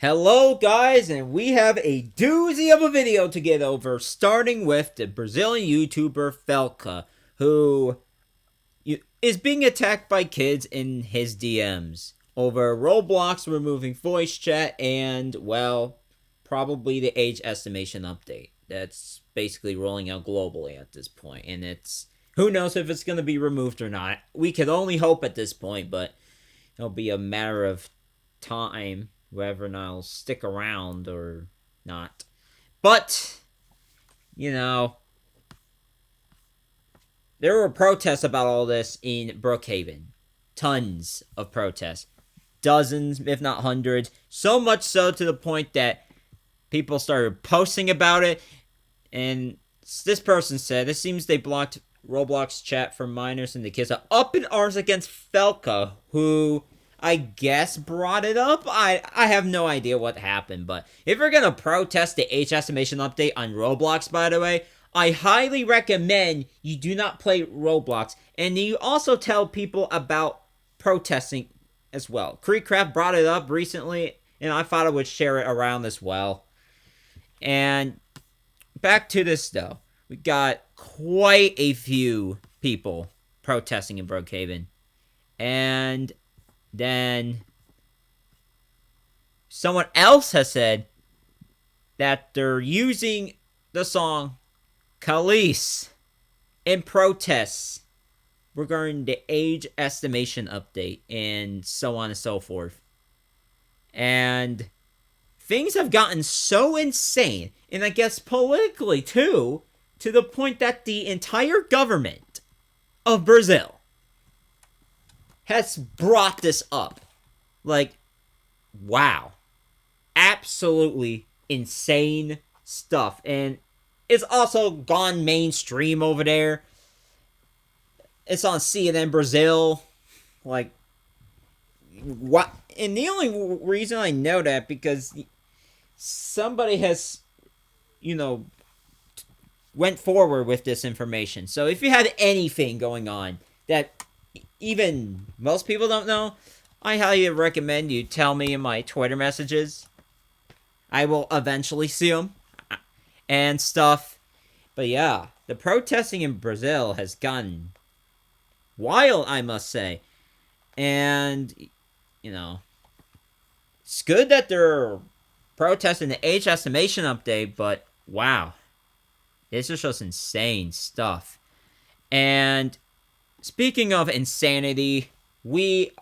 Hello guys, and we have a doozy of a video to get over, starting with the Brazilian YouTuber Felca, who is being attacked by kids in his DMs over Roblox removing voice chat and, well, probably the age estimation update. That's basically rolling out globally at this point, and who knows if it's going to be removed or not. We could only hope at this point, but it'll be a matter of time whether or not I'll stick around or not. But, there were protests about all this in Brookhaven. Tons of protests. Dozens, if not hundreds. So much so to the point that people started posting about it. And this person said, it seems they blocked Roblox chat for minors and the kids are up in arms against Felca, who I guess brought it up. I have no idea what happened, but if you're gonna protest the age estimation update on Roblox, by the way, I highly recommend you do not play Roblox, and you also tell people about protesting as well. Creekcraft brought it up recently, and I thought I would share it around as well. And back to this though, we got quite a few people protesting in Brookhaven, and then someone else has said that they're using the song Khalees in protests regarding the age estimation update and so on and so forth. And things have gotten so insane, and I guess politically too, to the point that the entire government of Brazil has brought this up. Like, wow. Absolutely insane stuff. And it's also gone mainstream over there. It's on CNN Brazil. Like, what? And the only reason I know that because somebody has, went forward with this information. So if you have anything going on that even most people don't know, I highly recommend you tell me in my Twitter messages. I will eventually see them and stuff. But yeah, the protesting in Brazil has gotten wild, I must say. And, it's good that they're protesting the age estimation update, but wow. This is just insane stuff. And speaking of insanity, we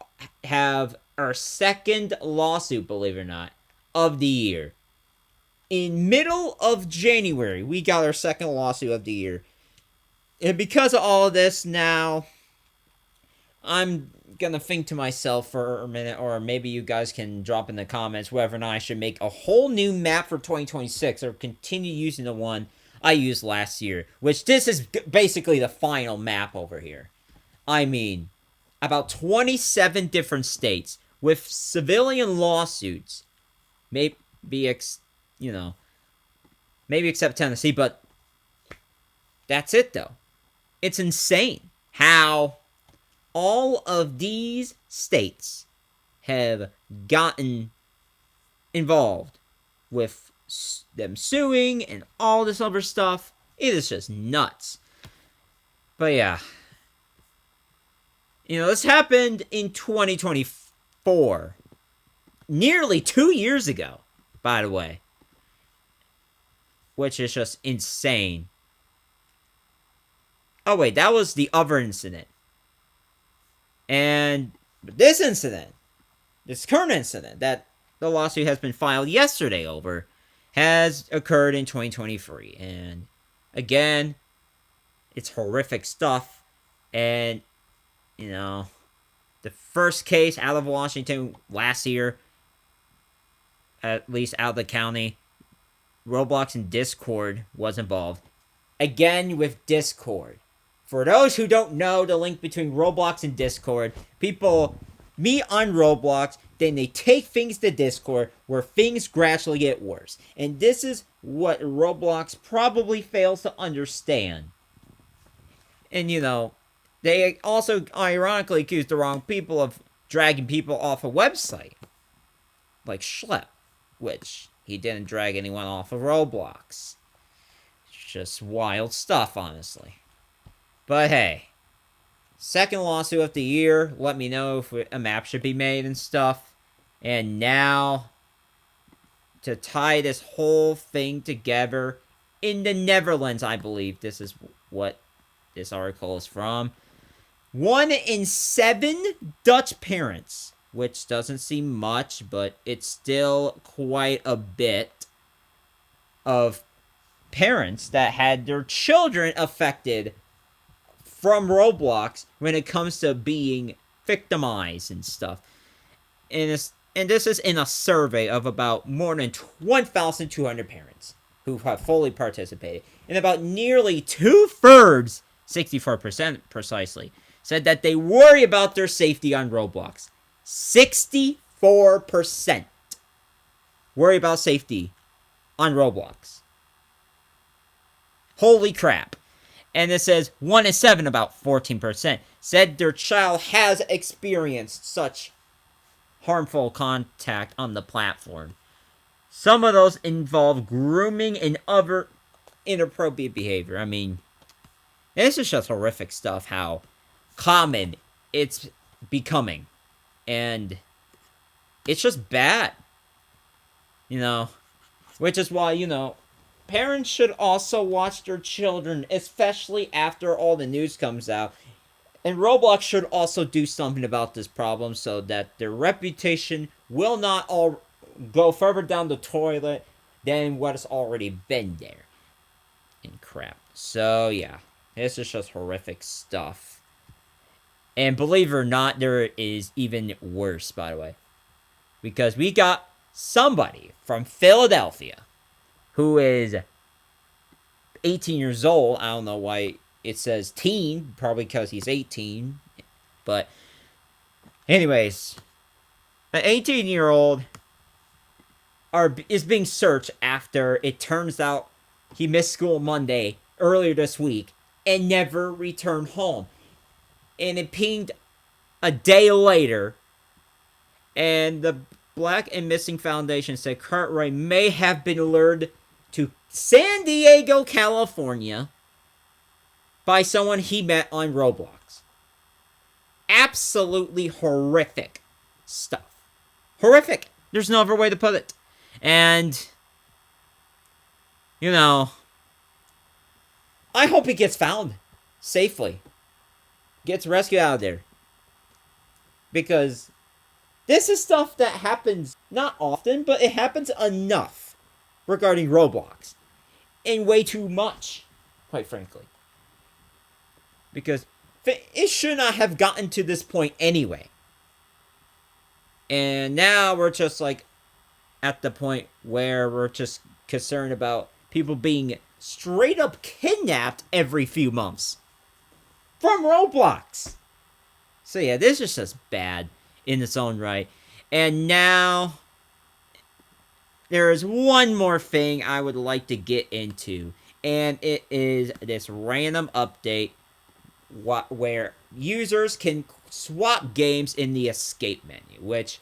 have our second lawsuit, believe it or not, of the year. In middle of January, we got our second lawsuit of the year. And because of all of this now, I'm gonna think to myself for a minute, or maybe you guys can drop in the comments whether or not I should make a whole new map for 2026 or continue using the one I used last year, which this is basically the final map over here. I mean, about 27 different states with civilian lawsuits, maybe except Tennessee, but that's it though. It's insane how all of these states have gotten involved with them suing and all this other stuff. It is just nuts. But yeah. This happened in 2024. Nearly 2 years ago, by the way. Which is just insane. Oh wait, that was the other incident. And this current incident that the lawsuit has been filed yesterday over, has occurred in 2023. And again, it's horrific stuff. And, the first case out of Washington last year, at least out of the county, Roblox and Discord was involved. Again, with Discord. For those who don't know the link between Roblox and Discord, people meet on Roblox, then they take things to Discord, where things gradually get worse. And this is what Roblox probably fails to understand. And, they also ironically accuse the wrong people of dragging people off a website. Like Schlep. which he didn't drag anyone off of Roblox. It's just wild stuff, honestly. But hey, second lawsuit of the year. Let me know if a map should be made and stuff. And now, to tie this whole thing together, in the Netherlands, I believe this is what this article is from. 1 in 7 Dutch parents, which doesn't seem much, but it's still quite a bit of parents that had their children affected from Roblox when it comes to being victimized and stuff. And this is in a survey of about more than 1,200 parents who have fully participated. And about nearly 2/3, 64% precisely, said that they worry about their safety on Roblox. 64% worry about safety on Roblox. Holy crap. And it says 1 in 7, about 14%, said their child has experienced such harmful contact on the platform. Some of those involve grooming and other inappropriate behavior. I mean, this is just horrific stuff, how common it's becoming. And it's just bad. You know, which is why, parents should also watch their children, especially after all the news comes out. And Roblox should also do something about this problem so that their reputation will not all go further down the toilet than what has already been there. And crap. So, yeah. This is just horrific stuff. And believe it or not, there is even worse, by the way. Because we got somebody from Philadelphia who is 18 years old. I don't know why it says teen. Probably because he's 18. But anyways, an 18-year-old is being searched after it turns out he missed school Monday earlier this week and never returned home. And it pinged a day later, and the Black and Missing Foundation said Cartwright may have been lured to San Diego, California by someone he met on Roblox. Absolutely horrific stuff. Horrific. There's no other way to put it. And, I hope he gets found safely. Gets rescued out of there. Because this is stuff that happens not often, but it happens enough regarding Roblox. And way too much, quite frankly. Because it should not have gotten to this point anyway. And now we're just at the point where we're just concerned about people being straight up kidnapped every few months. From Roblox. So yeah, this is just bad in its own right. And now, there is one more thing I would like to get into. And it is this random update where users can swap games in the escape menu. Which,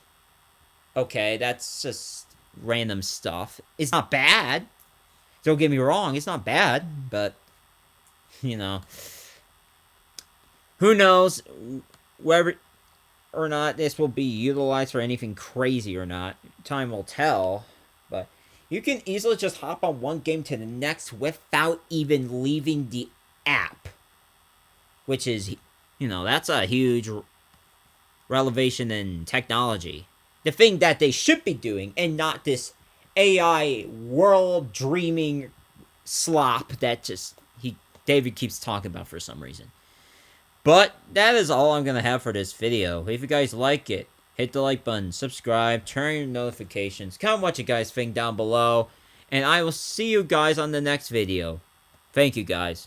okay, that's just random stuff. It's not bad. Don't get me wrong, it's not bad. But, who knows whether or not this will be utilized for anything crazy or not. Time will tell. But you can easily just hop on one game to the next without even leaving the app. Which is, that's a huge revelation in technology. The thing that they should be doing, and not this AI world dreaming slop that David keeps talking about for some reason. But that is all I'm going to have for this video. If you guys like it, hit the like button, subscribe, turn on your notifications, comment what you guys think down below, and I will see you guys on the next video. Thank you guys.